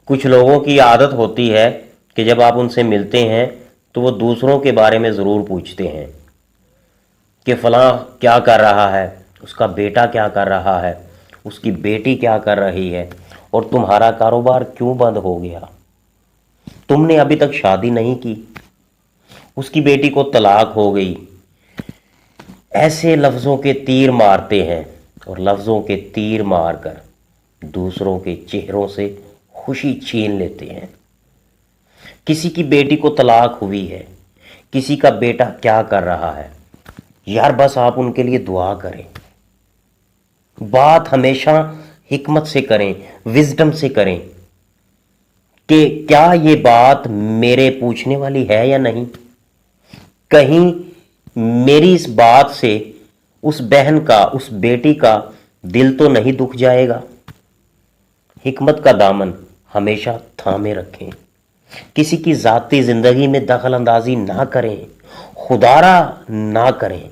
कुछ लोगों की आदत होती है कि जब आप उनसे मिलते हैं तो वो दूसरों के बारे में ज़रूर पूछते हैं कि फ़लाँ क्या कर रहा है, उसका बेटा क्या कर रहा है, उसकी बेटी क्या कर रही है, और तुम्हारा कारोबार क्यों बंद हो गया, तुमने अभी तक शादी नहीं की, उसकी बेटी को तलाक हो गई। ऐसे लफ्ज़ों के तीर मारते हैं और लफ्ज़ों के तीर मारकर दूसरों के चेहरों से खुशी छीन लेते हैं। किसी की बेटी को तलाक हुई है, किसी का बेटा क्या कर रहा है, यार बस आप उनके लिए दुआ करें। बात हमेशा हिकमत से करें, विजडम से करें कि क्या ये बात मेरे पूछने वाली है या नहीं। कहीं मेरी इस बात से उस बहन का, उस बेटी का दिल तो नहीं दुख जाएगा। हिकमत का दामन हमेशा थामे रखें, किसी की ज़ाती ज़िंदगी में दखल अंदाजी ना करें, खुदारा ना करें।